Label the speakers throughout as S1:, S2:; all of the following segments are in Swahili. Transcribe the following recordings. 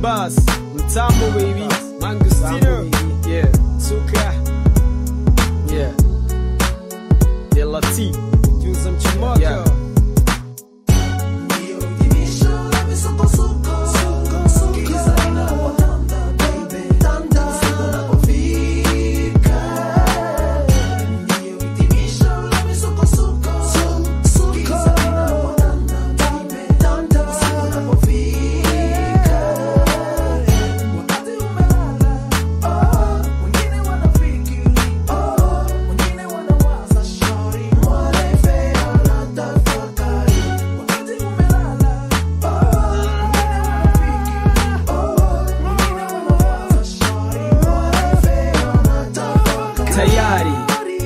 S1: Bass, Mtambo baby, Mangustino, yeah, Suka, yeah, Delati, Juzam Chimoka, yeah. Tayari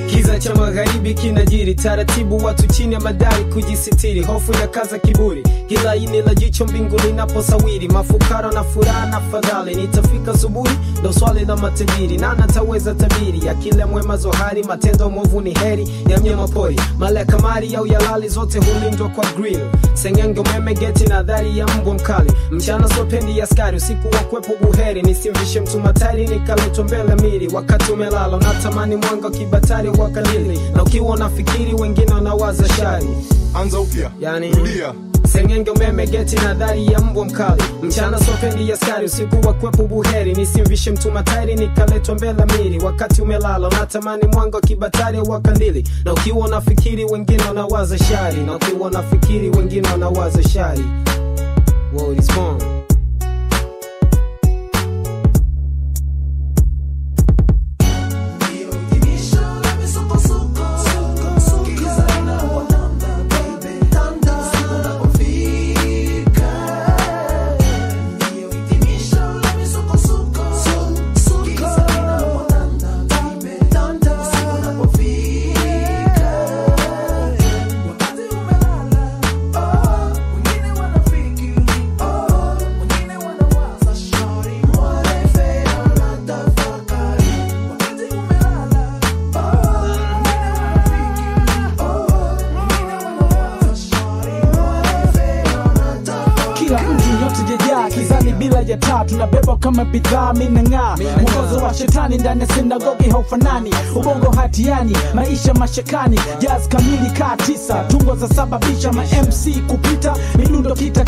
S1: kiza cha magharibi kinajiri, taratibu watu chini ya madari kujisitiri, hofu ya kaza kiburi, kila ini la jicho mbinguni naposawiri, mafukara na furaha na fadhali, nitafika subuhi ndo swali la matajiri, na nataweza tabiri ya kile mwema zohari, matendo mwovu ni heri ya mnyama pori, mala kamari au yalali zote hulindwa kwa grill, sengenge umeme geti na dhari ya mbwa mkali, mchana sopendi ya skari, usiku wa kwepo buheri, nisimvishe mtu matari nikaletwa mbele miri, wakati umelala unatamani mwanga kibatari wakalili, na ukiwa unafikiri wengine wanawaza shari,
S2: anza upya,
S1: yani
S2: rudia.
S1: Sengenge umeme geti na dhari ya mbwa mkali, mchana sopendi ya skari, usiku wa kwepo buheri, nisimvishe mtu matari nikaletwa mbele miri, wakati umelala unatamani mwanga kibatari wakandili, na ukiwa unafikiri wengine wanawaza shari, na ukiwa unafikiri wengine wanawaza shari. World is born.
S3: Kizani bila ya taa tunabeba kama bidhaa minang'aa, mwongozo wa shetani ndani ya sinagogi haufanani, ubongo hatiani, maisha mashakani, jazz kamili kaa 9, tungo za sababisha ma MC kupita, midundo kita,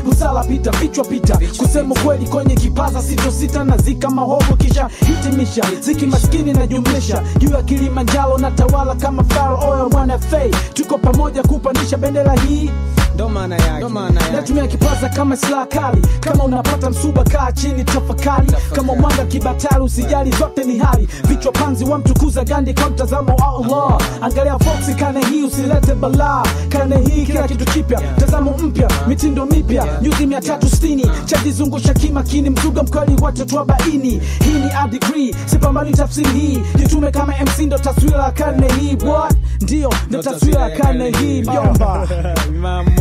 S3: busala pita, vichwa pita, kusema kweli kwenye kipaza sita na zika mahogo kisha hitimisha, ziki maskini na jumlisha, juu ya Kilimanjaro na tawala kama Pharaoh Oil 1FA, tuko pamoja kupandisha bendera hii.
S1: Ndo maana yake.
S3: Natumia kipaza kama silaha kali, kama unapata msuba kaa chini tafakari, kama mwanga kibatari usijali zote ni hali, vichwa panzi wa mtukuza Gandhi kwa mtazamo wa Allah, angalia Fox kane hii usilete balaa, kane hii kila kitu kipya, tazamo mpya, mitindo mipya, nyuzi 360, chajizungusha kimakini, mzuga mkali watu tuabaini, hii ni a degree, sipambani tafsiri hii, jitume kama MC ndo taswira ya kane hii, what? Ndio, ndo taswira ya kane hii, mjomba.
S1: Mamo.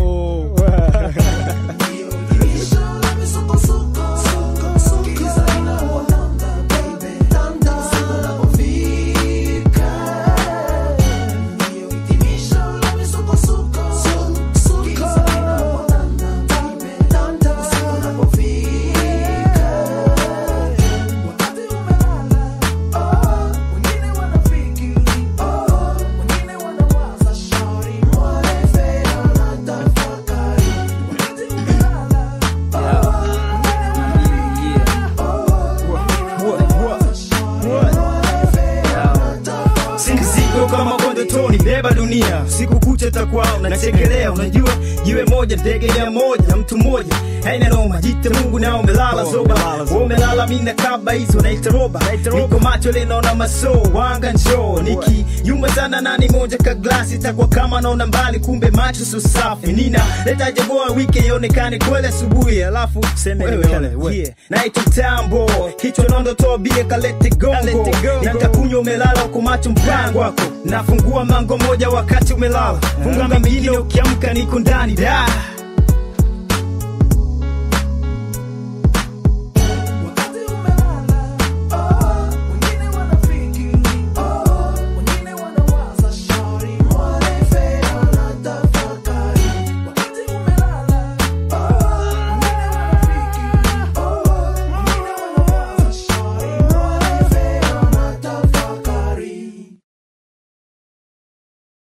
S4: Kama konde toni beba dunia, siku kucha takuwa unachekelea, unajua jiwe moja ndege ya moja mtu moja, haina noma, jite Mungu na umelala zoba, umelala mina kaba hizo naita roba, niko macho leo na maso wanga njoo, niki yumba sana nani moja ka glasi, takuwa kama naona mbali kumbe macho so safi, nina leta jagoa wiki ionekane kweli asubuhi, alafu seme wewe naita tambo, kichwa nondo tobie kalete gongo, nitakunywa umelala uko macho mpango wako, nafungua mango moja wakati umelala, funga mbili ukiamka niko ndani da.